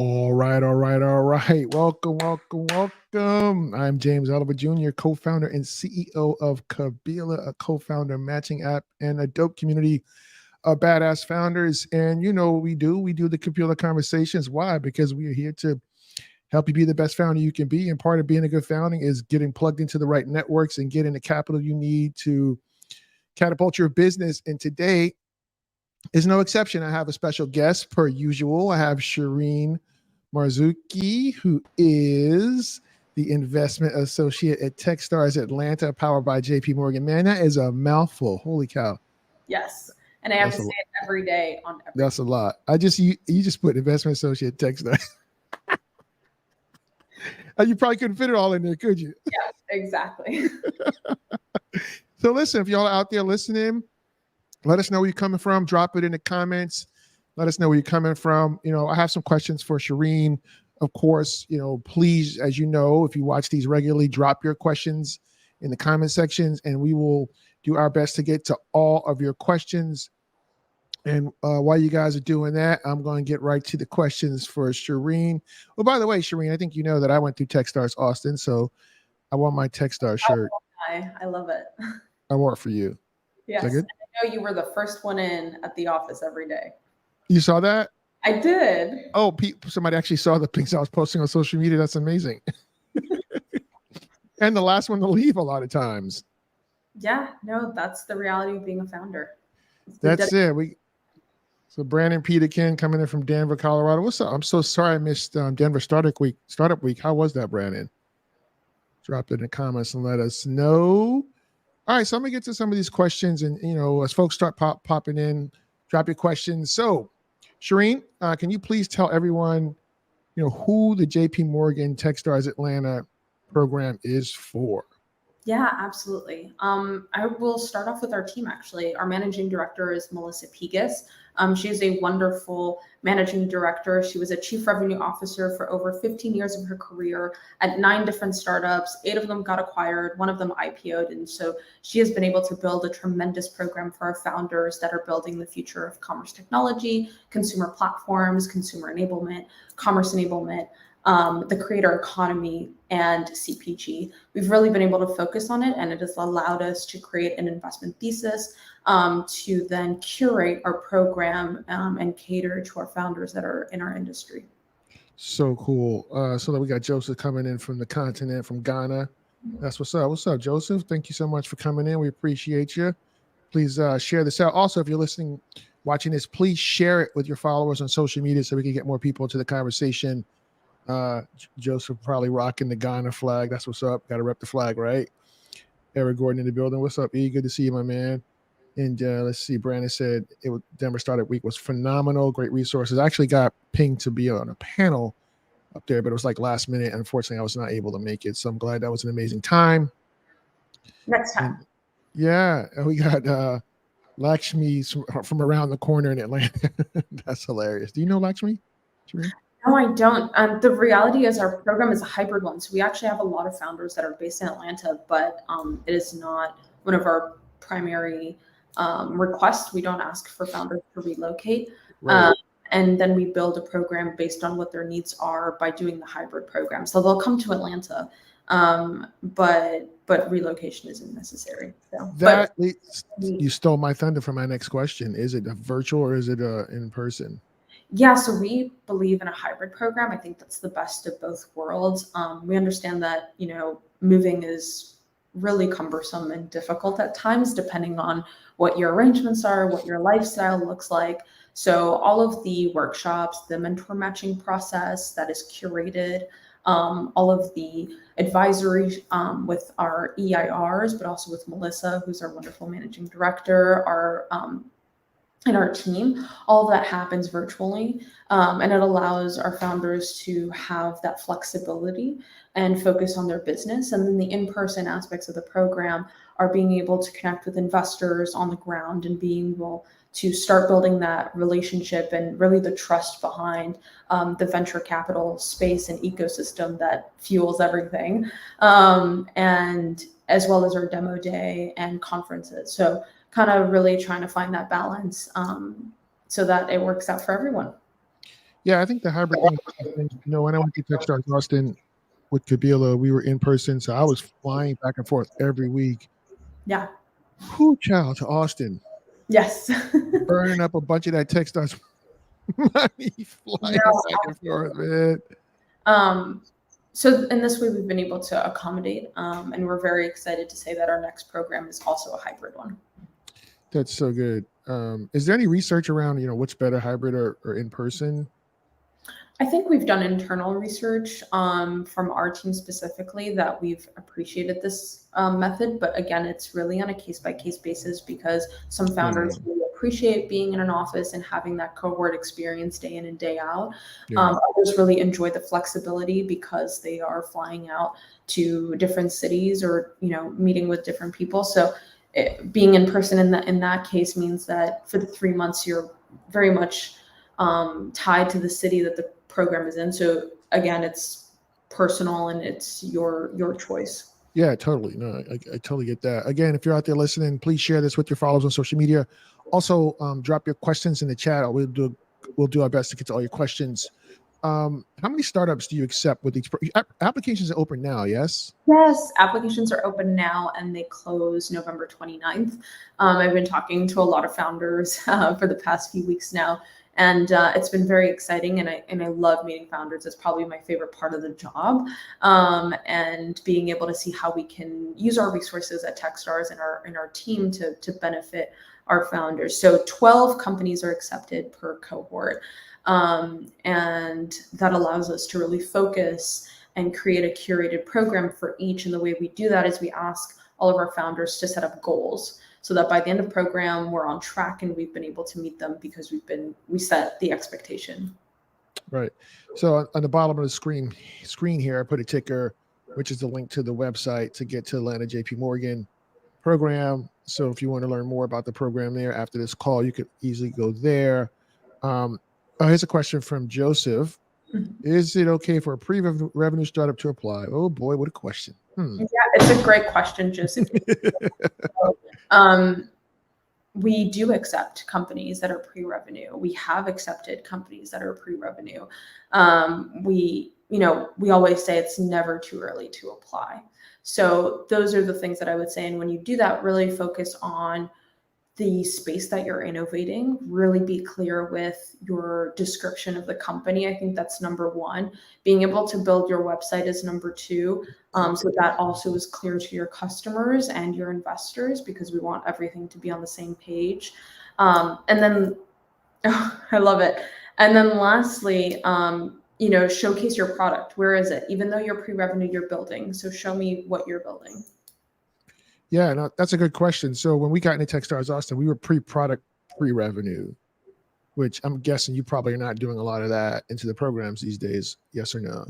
All right, all right, all right. Welcome, welcome, welcome. I'm James Oliver Jr., co-founder and CEO of Kabila, a co-founder matching app and a dope community of badass founders. And you know what we do? We do the Kabila conversations. Why? Because we are here to help you be the best founder you can be. And part of being a good founding is getting plugged into the right networks and getting the capital you need to catapult your business. And today is no exception. I have a special guest per usual. I have Shirine Marzouki, who is the investment associate at Techstars Atlanta, powered by JP Morgan. Man, that is a mouthful. Holy cow. Yes. And I have to say it every day on every. That's a lot. You just put investment associate Techstars. You probably couldn't fit it all in there, could you? Yes, exactly. So listen, if y'all are out there listening, let us know where you're coming from. Drop it in the comments. Let us know where you're coming from. You know, I have some questions for Shirine. Of course, you know, please, as you know, if you watch these regularly, drop your questions in the comment sections, and we will do our best to get to all of your questions. And while you guys are doing that, I'm going to get right to the questions for Shirine. Well, by the way, Shirine, I think you know that I went through Techstars Austin, so I wore my Techstars shirt. I love it. I wore it for you. Yes, I know you were the first one in at the office every day. You saw that? I did. Oh, somebody actually saw the things I was posting on social media. That's amazing. And the last one to leave a lot of times. Yeah, no, that's the reality of being a founder. That's it. So Brandon Peterkin coming in from Denver, Colorado. What's up? I'm so sorry I missed Denver Startup Week. How was that, Brandon? Drop it in the comments and let us know. All right, so I'm gonna get to some of these questions, and you know, as folks start popping in, drop your questions. So, Shirine, can you please tell everyone, you know, who the JP Morgan Techstars Atlanta program is for? Yeah, absolutely. I will start off with our team, actually. Our managing director is Melissa Pegas. She is a wonderful managing director. She was a chief revenue officer for over 15 years of her career at 9 different startups. 8 of them got acquired, 1 of them IPO'd. And so she has been able to build a tremendous program for our founders that are building the future of commerce technology, consumer platforms, consumer enablement, commerce enablement, the creator economy, and CPG. We've really been able to focus on it, and it has allowed us to create an investment thesis to then curate our program and cater to our founders that are in our industry. So cool. So that we got Joseph coming in from the continent, from Ghana. That's what's up. What's up, Joseph? Thank you so much for coming in. We appreciate you. Please share this out. Also, if you're listening, watching this, please share it with your followers on social media so we can get more people to the conversation. Joseph probably rocking the Ghana flag. That's what's up. Got to rep the flag, right? Eric Gordon in the building. What's up, E? Good to see you, my man. And let's see. Brandon said Denver Startup Week was phenomenal. Great resources. I actually got pinged to be on a panel up there, but it was like last minute. Unfortunately, I was not able to make it. So I'm glad that was an amazing time. Next time. And, yeah, we got Lakshmi from around the corner in Atlanta. That's hilarious. Do you know Lakshmi? No, I don't. The reality is our program is a hybrid one. So we actually have a lot of founders that are based in Atlanta, but it is not one of our primary requests. We don't ask for founders to relocate. Right. And then we build a program based on what their needs are by doing the hybrid program. So they'll come to Atlanta, but relocation isn't necessary. So, you stole my thunder for my next question. Is it a virtual or is it in person? Yeah, so we believe in a hybrid program. I think that's the best of both worlds. We understand that, you know, moving is really cumbersome and difficult at times, depending on what your arrangements are, what your lifestyle looks like. So all of the workshops, the mentor matching process that is curated, all of the advisory with our EIRs, but also with Melissa, who's our wonderful managing director, and our team, all of that happens virtually. And it allows our founders to have that flexibility and focus on their business. And then the in-person aspects of the program are being able to connect with investors on the ground and being able to start building that relationship and really the trust behind the venture capital space and ecosystem that fuels everything. And as well as our demo day and conferences. So kind of really trying to find that balance so that it works out for everyone. Yeah, I think the hybrid thing. When I went to Techstars Austin with Kabila, we were in person, so I was flying back and forth every week. Yeah. Whoo, child, to Austin, Yes. burning up a bunch of that Techstars money, flying No. back and forth, man. So in this way, we've been able to accommodate, and we're very excited to say that our next program is also a hybrid one. That's so good. Is there any research around, what's better, hybrid or in person? I think we've done internal research from our team specifically that we've appreciated this method, but again, it's really on a case-by-case basis because some founders really appreciate being in an office and having that cohort experience day in and day out. Yeah. Others really enjoy the flexibility because they are flying out to different cities or meeting with different people. So being in person in that case means that for the 3 months you're very much tied to the city that the program is in. So again, it's personal and it's your choice. Yeah, totally. No, I totally get that. Again, if you're out there listening, please share this with your followers on social media. Also, drop your questions in the chat. We'll do our best to get to all your questions. How many startups do you accept with these applications? Are open now? Yes. Yes, applications are open now and they close November 29th. I've been talking to a lot of founders for the past few weeks now, and it's been very exciting. And I love meeting founders. It's probably my favorite part of the job, and being able to see how we can use our resources at Techstars and our team to benefit our founders. So 12 companies are accepted per cohort. And that allows us to really focus and create a curated program for each. And the way we do that is we ask all of our founders to set up goals so that by the end of the program, we're on track and we've been able to meet them because we set the expectation. Right. So on the bottom of the screen here, I put a ticker, which is the link to the website to get to Atlanta JP Morgan program. So if you want to learn more about the program there after this call, you could easily go there. Here's a question from Joseph. Mm-hmm. Is it okay for a pre-revenue startup to apply? Oh boy, what a question. Yeah, it's a great question, Joseph. We do accept companies that are pre-revenue. We have accepted companies that are pre-revenue. We always say it's never too early to apply. So those are the things that I would say. And when you do that, really focus on the space that you're innovating, really be clear with your description of the company. I think that's number one. Being able to build your website is number two. So that also is clear to your customers and your investors because we want everything to be on the same page. And then, I love it. And then lastly, showcase your product. Where is it? Even though you're pre-revenue, you're building. So show me what you're building. Yeah, no, that's a good question. So when we got into Techstars Austin, we were pre-product, pre-revenue, which I'm guessing you probably are not doing a lot of that into the programs these days. Yes or no?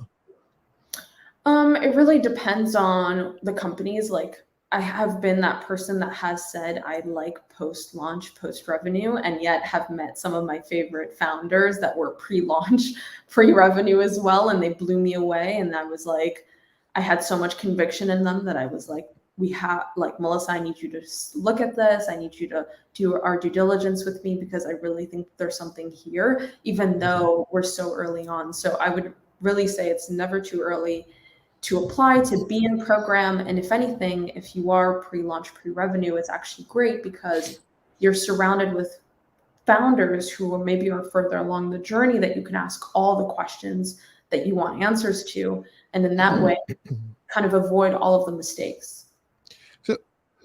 It really depends on the companies. Like I have been that person that has said I like post-launch, post-revenue, and yet have met some of my favorite founders that were pre-launch, pre-revenue as well, and they blew me away. And I was like, I had so much conviction in them that I was like, Melissa, I need you to look at this. I need you to do our due diligence with me because I really think there's something here, even though we're so early on. So I would really say it's never too early to apply to be in program. And if anything, if you are pre-launch, pre-revenue, it's actually great because you're surrounded with founders who are further along the journey that you can ask all the questions that you want answers to. And in that way, kind of avoid all of the mistakes. So,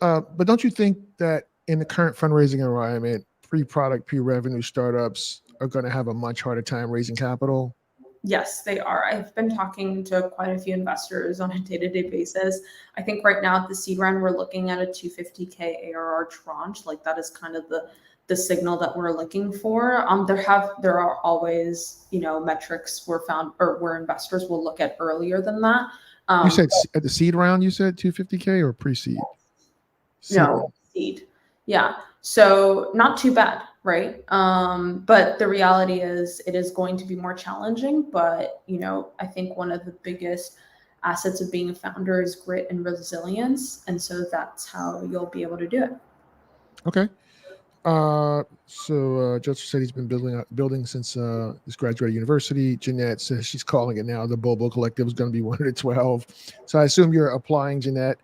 but don't you think that in the current fundraising environment, pre-product, pre-revenue startups are going to have a much harder time raising capital? Yes, they are. I've been talking to quite a few investors on a day-to-day basis. I think right now at the seed round, we're looking at a 250K ARR tranche. Like that is kind of the signal that we're looking for. There are always, metrics where investors will look at earlier than that. You said at the seed round, you said 250K or pre-seed? No, seed. Yeah. So not too bad, right? But the reality is it is going to be more challenging. But, I think one of the biggest assets of being a founder is grit and resilience. And so that's how you'll be able to do it. Okay. Joseph said he's been building since he's graduated university. Jeanette says she's calling it now. The Bobo Collective is going to be one of the 12. So I assume you're applying, Jeanette.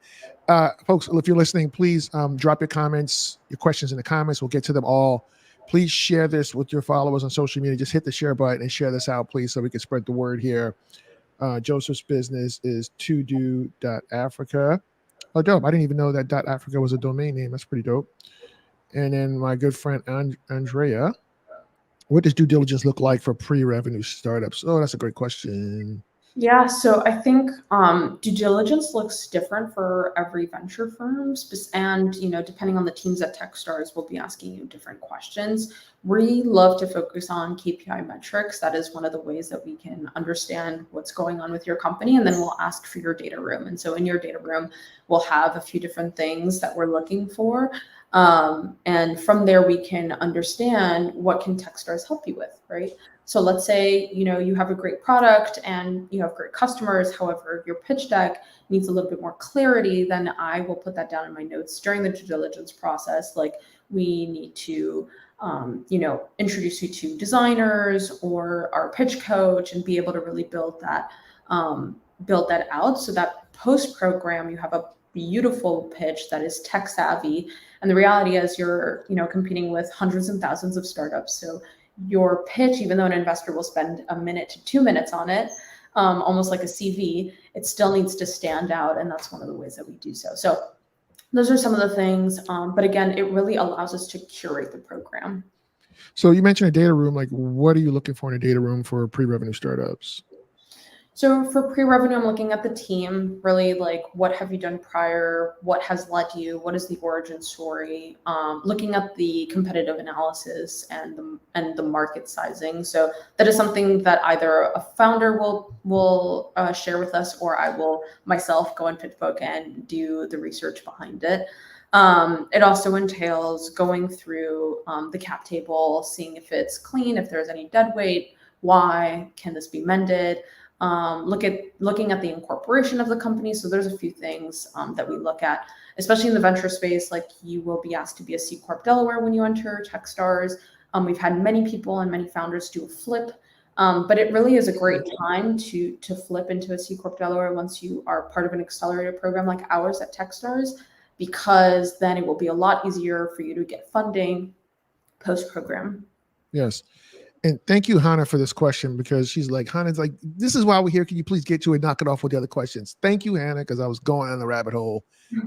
Folks, if you're listening, please drop your comments, your questions in the comments. We'll get to them all. Please share this with your followers on social media. Just hit the share button and share this out, please, so we can spread the word here. Joseph's business is todo.africa. Oh, dope. I didn't even know that .africa was a domain name. That's pretty dope. And then my good friend Andrea, what does due diligence look like for pre-revenue startups? Oh, that's a great question. Yeah, so I think due diligence looks different for every venture firm, and depending on the teams at Techstars, we'll be asking you different questions. We love to focus on KPI metrics. That is one of the ways that we can understand what's going on with your company, and then we'll ask for your data room. And so in your data room, we'll have a few different things that we're looking for. And from there, we can understand what can Techstars help you with, right? So let's say, you have a great product and you have great customers. However, your pitch deck needs a little bit more clarity. Then I will put that down in my notes during the due diligence process. Like we need to, introduce you to designers or our pitch coach and be able to really build that out so that post program you have a beautiful pitch that is tech savvy. And the reality is you're, competing with hundreds and thousands of startups. So your pitch, even though an investor will spend a minute to 2 minutes on it, almost like a CV, it still needs to stand out. And that's one of the ways that we do so. So those are some of the things. But again, it really allows us to curate the program. So you mentioned a data room. Like, what are you looking for in a data room for pre-revenue startups? So for pre-revenue, I'm looking at the team, really like what have you done prior? What has led you? What is the origin story? Looking at the competitive analysis and the market sizing. So that is something that either a founder will share with us, or I will myself go on PitchBook and do the research behind it. It also entails going through the cap table, seeing if it's clean, if there's any dead weight, why can this be mended? Looking at the incorporation of the company. So there's a few things that we look at, especially in the venture space. Like you will be asked to be a C Corp Delaware when you enter Techstars. We've had many people and many founders do a flip, but it really is a great time to flip into a C Corp Delaware once you are part of an accelerator program like ours at Techstars, because then it will be a lot easier for you to get funding post program. Yes. And thank you, Hannah, for this question, because Hannah's like, this is why we're here. Can you please get to it, knock it off with the other questions? Thank you, Hannah, because I was going on the rabbit hole.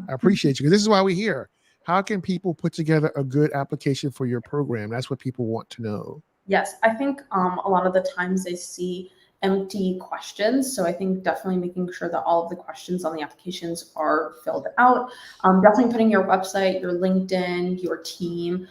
I appreciate you, because this is why we're here. How can people put together a good application for your program? That's what people want to know. Yes, I think a lot of the times they see empty questions. So I think definitely making sure that all of the questions on the applications are filled out. Definitely putting your website, your LinkedIn, your team,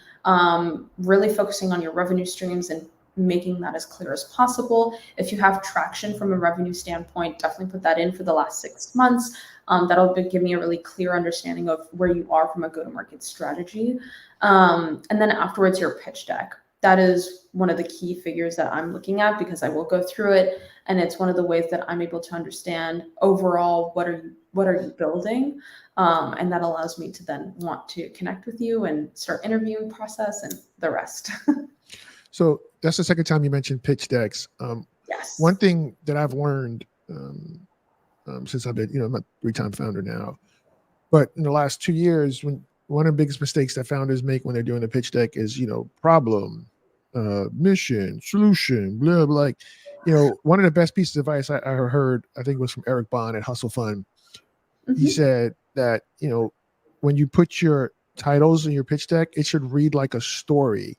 really focusing on your revenue streams and making that as clear as possible. If you have traction from a revenue standpoint, definitely put that in for the last 6 months. That'll give me a really clear understanding of where you are from a go-to-market strategy. And then afterwards, your pitch deck. That is one of the key figures that I'm looking at, because I will go through it. And it's one of the ways that I'm able to understand overall, what are you building? And that allows me to then want to connect with you and start interviewing process and the rest. So that's the second time you mentioned pitch decks. Yes. One thing that I've learned since I've been, I'm a 3-time founder now, but in the last 2 years, one of the biggest mistakes that founders make when they're doing a pitch deck is, problem, mission, solution, blah, blah. Like, one of the best pieces of advice I heard, I think, was from Eric Bond at Hustle Fund. Mm-hmm. He said that, when you put your titles in your pitch deck, it should read like a story.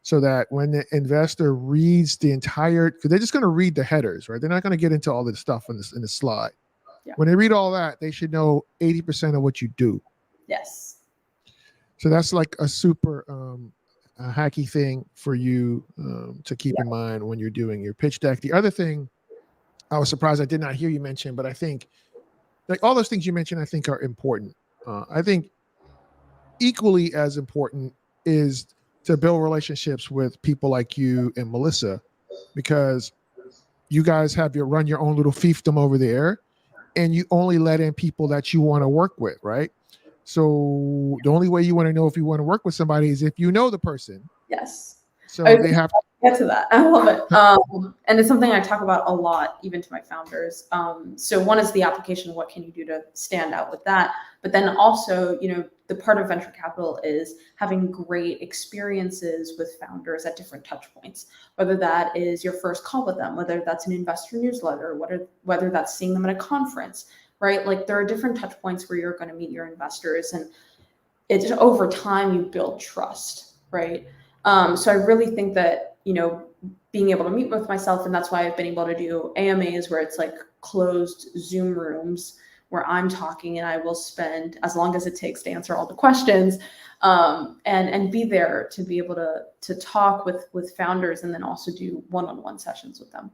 So that when the investor reads the entire, because they're just going to read the headers, right? They're not going to get into all the stuff in the slide. Yeah. When they read all that, they should know 80% of what you do. Yes. So that's like a super a hacky thing for you to keep in mind when you're doing your pitch deck. The other thing, I was surprised I did not hear you mention, but I think like all those things you mentioned, I think are important. I think equally as important is to build relationships with people like you and Melissa, because you guys run your own little fiefdom over there, and you only let in people that you want to work with, right? So the only way you want to know if you want to work with somebody is if you know the person. Yes. So I they have get to that. I love it. And it's something I talk about a lot, even to my founders. So one is the application. What can you do to stand out with that? But then also, the part of venture capital is having great experiences with founders at different touch points, whether that is your first call with them, whether that's an investor newsletter, whether that's seeing them at a conference, right? Like there are different touch points where you're going to meet your investors, and it's over time you build trust, right? So I really think that, being able to meet with myself, and that's why I've been able to do AMAs where it's like closed Zoom rooms where I'm talking and I will spend as long as it takes to answer all the questions, and be there to be able to talk with founders and then also do one-on-one sessions with them.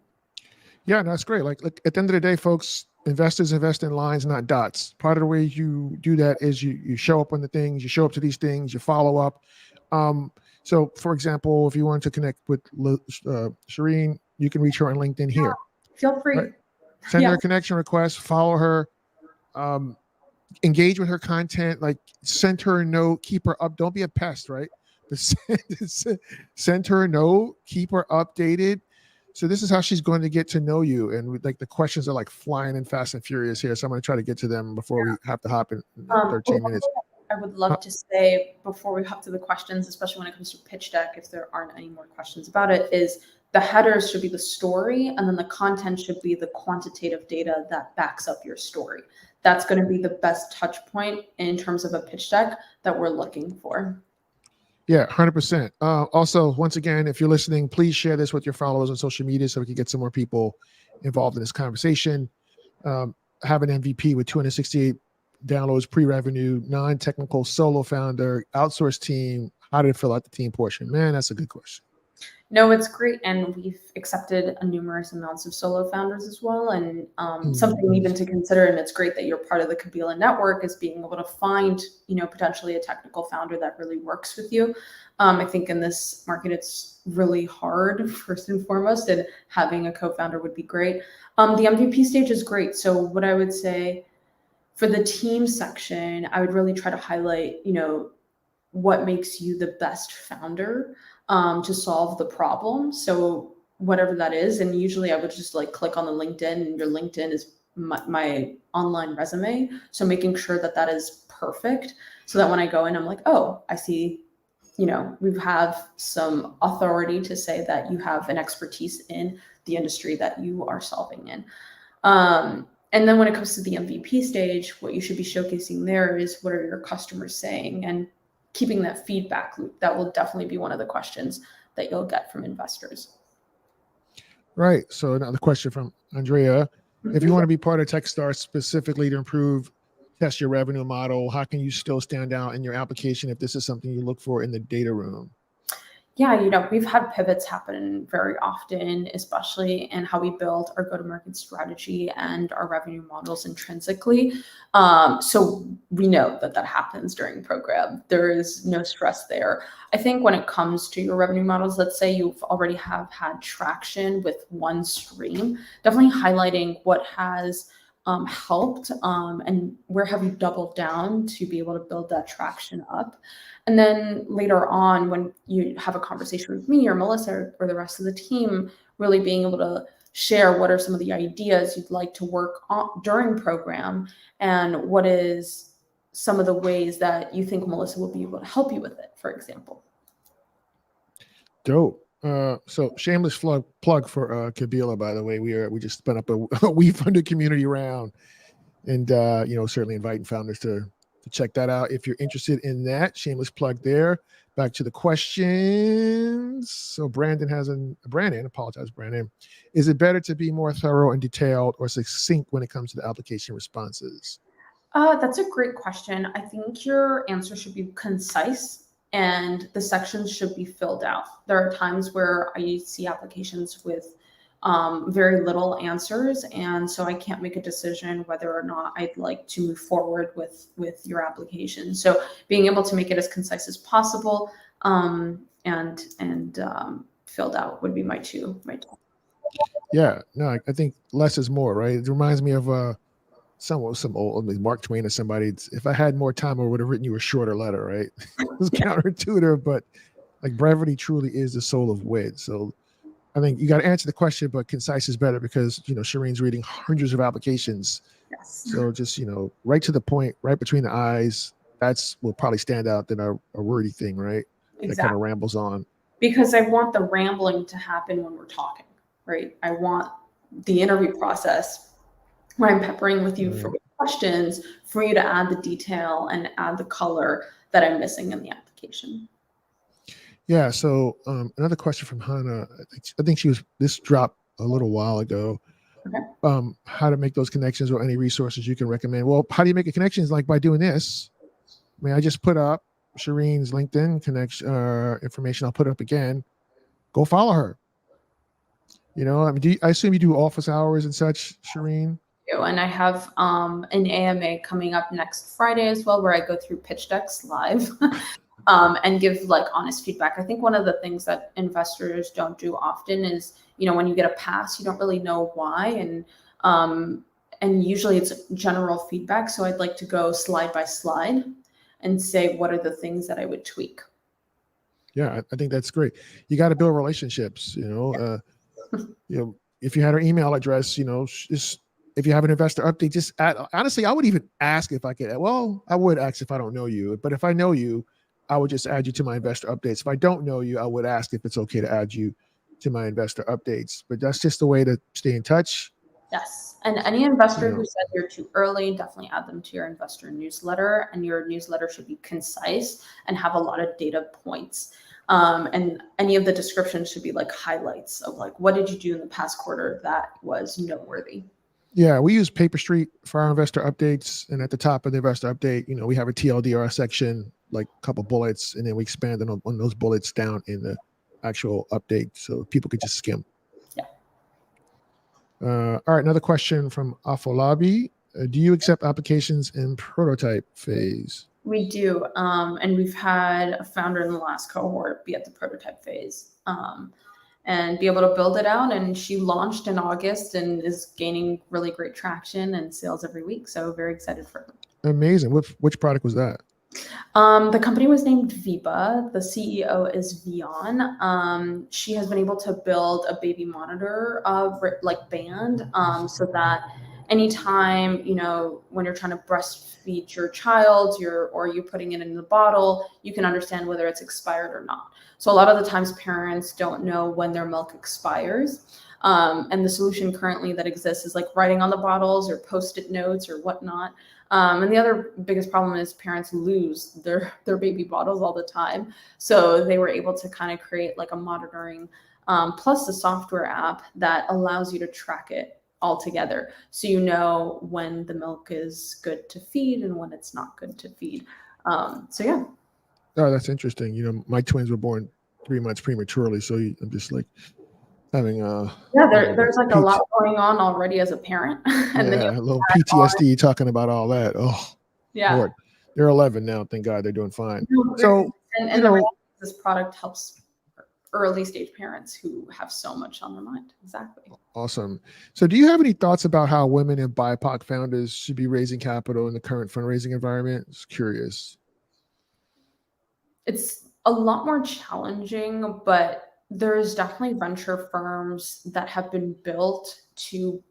Yeah, that's great. Like at the end of the day, folks, investors invest in lines, not dots. Part of the way you do that is you show up on the things, you show up to these things, you follow up. So, for example, if you want to connect with Shirine, you can reach her on LinkedIn here. Feel free. Right? Send her a connection request, follow her, engage with her content, like send her a note, keep her up. Don't be a pest, right? But send her a note, keep her updated. So this is how she's going to get to know you. And like the questions are like flying in fast and furious here. So I'm going to try to get to them before we have to hop in 13 minutes. I would love to say before we hop to the questions, especially when it comes to pitch deck, if there aren't any more questions about it, is the headers should be the story, and then the content should be the quantitative data that backs up your story. That's going to be the best touch point in terms of a pitch deck that we're looking for. Yeah, 100%. Also, once again, if you're listening, please share this with your followers on social media so we can get some more people involved in this conversation. Have an MVP with 268 downloads, pre-revenue, non-technical, solo founder, outsourced team. How did it fill out the team portion? Man, that's a good question. No, it's great. And we've accepted numerous amounts of solo founders as well. And something even to consider, and it's great that you're part of the Kabila network, is being able to find, potentially a technical founder that really works with you. I think in this market, it's really hard, first and foremost, and having a co-founder would be great. The MVP stage is great. So what I would say for the team section, I would really try to highlight, what makes you the best founder to solve the problem. So whatever that is, and usually I would just like click on the LinkedIn, and your LinkedIn is my online resume. So making sure that that is perfect so that when I go in, I'm like, oh, I see, we have some authority to say that you have an expertise in the industry that you are solving in. And then when it comes to the MVP stage, what you should be showcasing there is what are your customers saying, and keeping that feedback loop. That will definitely be one of the questions that you'll get from investors. Right. So another question from Andrea. If you want to be part of Techstars specifically to improve, test your revenue model, how can you still stand out in your application if this is something you look for in the data room? Yeah, we've had pivots happen very often, especially in how we build our go-to-market strategy and our revenue models intrinsically. So we know that happens during program. There is no stress there. I think when it comes to your revenue models, let's say you've already have had traction with one stream, definitely highlighting what has helped and where have you doubled down to be able to build that traction up. And then later on, when you have a conversation with me or Melissa or the rest of the team, really being able to share what are some of the ideas you'd like to work on during program, and what is some of the ways that you think Melissa will be able to help you with it, for example. Dope. So shameless plug for Kabila, by the way. We just spun up a WeFunded community round, and certainly inviting founders to check that out if you're interested in that. Shameless plug there. Back to the questions. So Brandon, apologize, Brandon. Is it better to be more thorough and detailed or succinct when it comes to the application responses? That's a great question. I think your answer should be concise, and the sections should be filled out. There are times where I see applications with very little answers, and so I can't make a decision whether or not I'd like to move forward with your application. So being able to make it as concise as possible and filled out would be my two. Yeah, no, I think less is more, right? It reminds me of some old, I mean, Mark Twain or somebody. If I had more time, I would have written you a shorter letter, right? It was counterintuitive, but like brevity truly is the soul of wit. So I think you got to answer the question, but concise is better because Shirine's reading hundreds of applications. Yes. So just right to the point, right between the eyes. That's will probably stand out than a wordy thing, right? That kind Exactly. of rambles on. Because I want the rambling to happen when we're talking, right? I want the interview process where I'm peppering with you for Right. questions for you to add the detail and add the color that I'm missing in the application. Yeah. So another question from Hannah. I think this dropped a little while ago. Okay. How to make those connections or any resources you can recommend. Well, how do you make a connection? Is like by doing this. I mean, I just put up Shirine's LinkedIn connection information. I'll put it up again. Go follow her. I mean, I assume you do office hours and such, Shirine? And I have an AMA coming up next Friday as well, where I go through pitch decks live and give like honest feedback. I think one of the things that investors don't do often is, when you get a pass, you don't really know why, and usually it's general feedback. So I'd like to go slide by slide and say what are the things that I would tweak. Yeah, I think that's great. You got to build relationships. If you had her email address, just if you have an investor update, just add. Honestly, I would even ask if I could. Well, I would ask if I don't know you, but if I know you, I would just add you to my investor updates. If I don't know you, I would ask if it's okay to add you to my investor updates. But that's just the way to stay in touch. Yes. And any investor who said you're too early, definitely add them to your investor newsletter. And your newsletter should be concise and have a lot of data points. And any of the descriptions should be like highlights of like, what did you do in the past quarter that was noteworthy? Yeah, we use Paper Street for our investor updates. And at the top of the investor update, we have a TLDR section, like a couple bullets, and then we expand on those bullets down in the actual update so people could just skim. Yeah. All right, another question from Afolabi. Do you accept applications in prototype phase? We do. And we've had a founder in the last cohort be at the prototype phase and be able to build it out. And she launched in August and is gaining really great traction and sales every week. So very excited for her. Amazing. Which product was that? The company was named Viba. The CEO is Vion. She has been able to build a baby monitor like band so that anytime, when you're trying to breastfeed your child, or you're putting it in the bottle, you can understand whether it's expired or not. So a lot of the times parents don't know when their milk expires. And the solution currently that exists is like writing on the bottles or Post-it notes or whatnot. And the other biggest problem is parents lose their baby bottles all the time. So they were able to kind of create like a monitoring plus the software app that allows you to track it all together. So when the milk is good to feed and when it's not good to feed. So yeah. Oh, that's interesting. My twins were born 3 months prematurely. So I'm just like having there's like a lot going on already as a parent. And yeah, a little PTSD talking about all that. Oh, yeah. Lord. They're 11 now. Thank God they're doing fine. So, and the reality is this product helps early stage parents who have so much on their mind. Exactly. Awesome. So do you have any thoughts about how women and BIPOC founders should be raising capital in the current fundraising environment? Just curious. It's a lot more challenging, but there's definitely venture firms that have been built to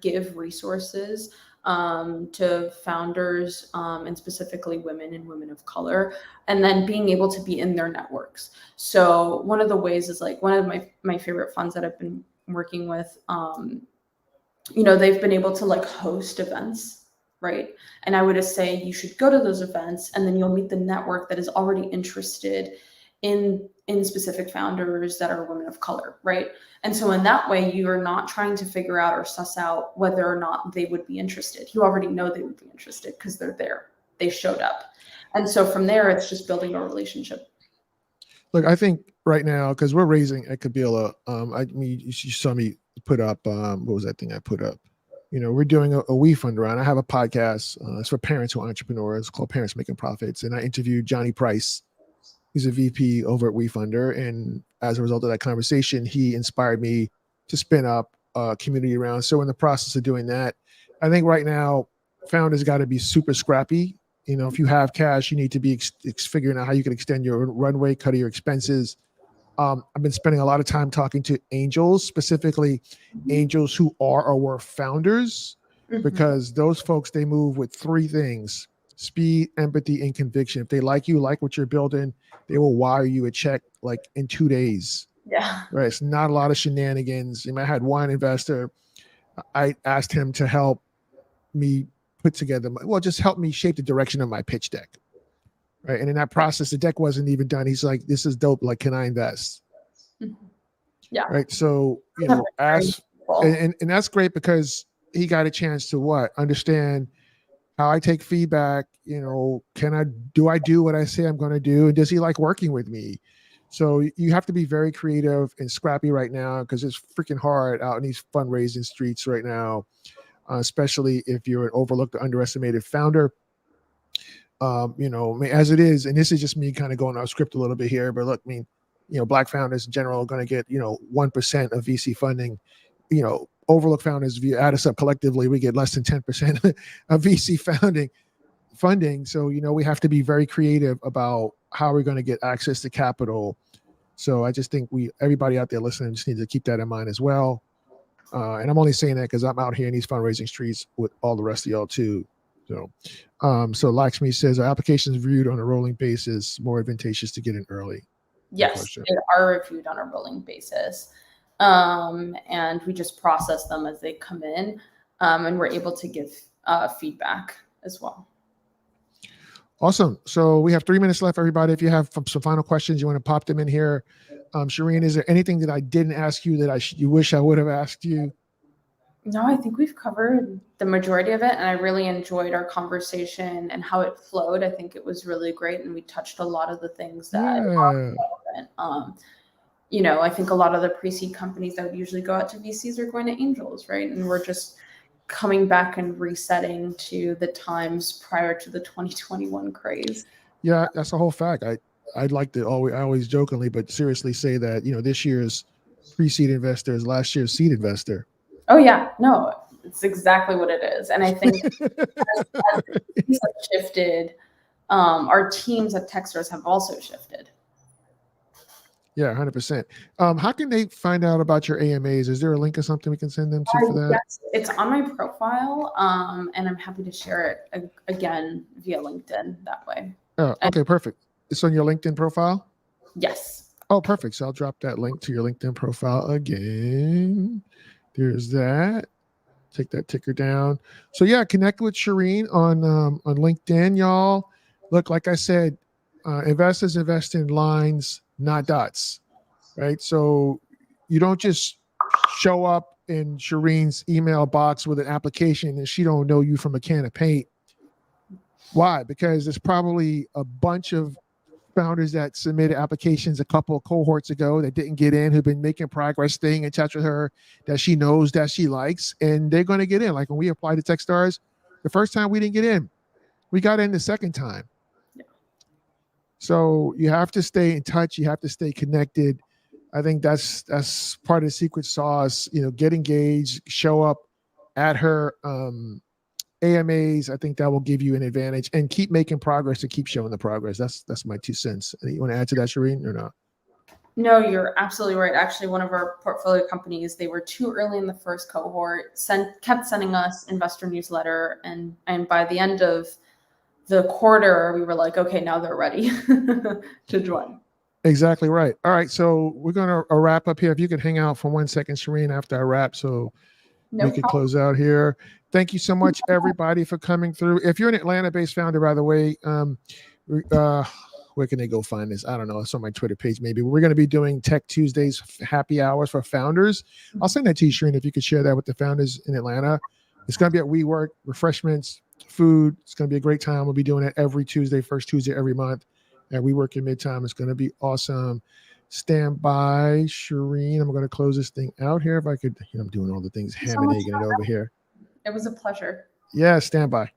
give resources to founders and specifically women and women of color, and then being able to be in their networks. So one of the ways is like one of my favorite funds that I've been working with, they've been able to like host events, right? And I would just say you should go to those events and then you'll meet the network that is already interested in specific founders that are women of color, right? And so in that way, you are not trying to figure out or suss out whether or not they would be interested. You already know they would be interested because they're there. They showed up. And so from there, it's just building a relationship. Look, I think right now, because we're raising at Kabila, you saw me put up, what was that thing I put up? We're doing a WeFund round. I have a podcast. It's for parents who are entrepreneurs called Parents Making Profits. And I interviewed Johnny Price. He's a VP over at WeFunder. And as a result of that conversation, he inspired me to spin up a community round. So in the process of doing that, I think right now, founders got to be super scrappy. If you have cash, you need to be figuring out how you can extend your runway, cut your expenses. I've been spending a lot of time talking to angels, specifically angels who are or were founders, because those folks, they move with three things: speed, empathy, and conviction. If they like you, like what you're building, they will wire you a check like in 2 days. Yeah. Right. It's not a lot of shenanigans. I had one investor, I asked him to help me put together, just help me shape the direction of my pitch deck. Right. And in that process, the deck wasn't even done. He's like, this is dope. Like, can I invest? Yeah. Right. So, ask, and that's great because he got a chance to understand how I take feedback. Do I do what I say I'm going to do? And does he like working with me? So you have to be very creative and scrappy right now, because it's freaking hard out in these fundraising streets right now, especially if you're an overlooked or underestimated founder. As it is, and this is just me kind of going off script a little bit here, but look, Black founders in general are going to get, 1% of VC funding. Overlooked founders, if you add us up collectively, we get less than 10% of VC funding. So, we have to be very creative about how we're going to get access to capital. So I just think everybody out there listening just need to keep that in mind as well. And I'm only saying that because I'm out here in these fundraising streets with all the rest of y'all too. So Lakshmi says, our applications reviewed on a rolling basis, more advantageous to get in early. Yes, they are reviewed on a rolling basis. And we just process them as they come in, and we're able to give feedback as well. Awesome. So we have 3 minutes left, everybody. If you have some final questions, you want to pop them in here. Shirine, is there anything that I didn't ask you that you wish I would have asked you? No, I think we've covered the majority of it, and I really enjoyed our conversation and how it flowed. I think it was really great, and we touched a lot of the things that are relevant. I think a lot of the pre-seed companies that would usually go out to VCs are going to angels, right? And we're just coming back and resetting to the times prior to the 2021 craze. Yeah, that's a whole fact. I'd like to I always jokingly, but seriously say that, this year's pre-seed investor is last year's seed investor. Oh yeah, no, it's exactly what it is. And I think as things have shifted, our teams at Techstars have also shifted. Yeah, 100%. How can they find out about your AMAs? Is there a link or something we can send them to for that? Yes, it's on my profile, and I'm happy to share it again via LinkedIn that way. Oh, okay, perfect. It's on your LinkedIn profile? Yes. Oh, perfect. So I'll drop that link to your LinkedIn profile again. There's that. Take that ticker down. So yeah, connect with Shirine on LinkedIn, y'all. Look, like I said, investors invest in lines, not dots, right? So you don't just show up in Shirine's email box with an application and she don't know you from a can of paint. Why? Because there's probably a bunch of founders that submitted applications a couple of cohorts ago that didn't get in, who've been making progress, staying in touch with her, that she knows, that she likes, and they're going to get in. Like when we applied to Techstars, the first time we didn't get in, we got in the second time. Yeah. So you have to stay in touch. You have to stay connected. I think that's part of the secret sauce. Get engaged, show up at her AMAs. I think that will give you an advantage, and keep making progress and keep showing the progress. That's my 2 cents. You want to add to that, Shirine, or not? No, you're absolutely right. Actually, one of our portfolio companies, they were too early in the first cohort, kept sending us investor newsletter, and by the end of the quarter, we were like, okay, now they're ready to join. Exactly right. All right, so we're going to wrap up here. If you could hang out for 1 second, Shirine, after I wrap, so we could close out here. Thank you so much, everybody, for coming through. If you're an Atlanta-based founder, by the way, where can they go find this? I don't know. It's on my Twitter page, maybe. We're going to be doing Tech Tuesdays happy hours for founders. I'll send that to you, Shirine, if you could share that with the founders in Atlanta. It's going to be at WeWork, refreshments, food. It's going to be a great time. We'll be doing it every Tuesday, first Tuesday every month at WeWork in Midtown. It's going to be awesome. Stand by, Shirine. I'm going to close this thing out here. If I could, I'm doing all the things, ham and egging it over here. It was a pleasure. Yeah, stand by.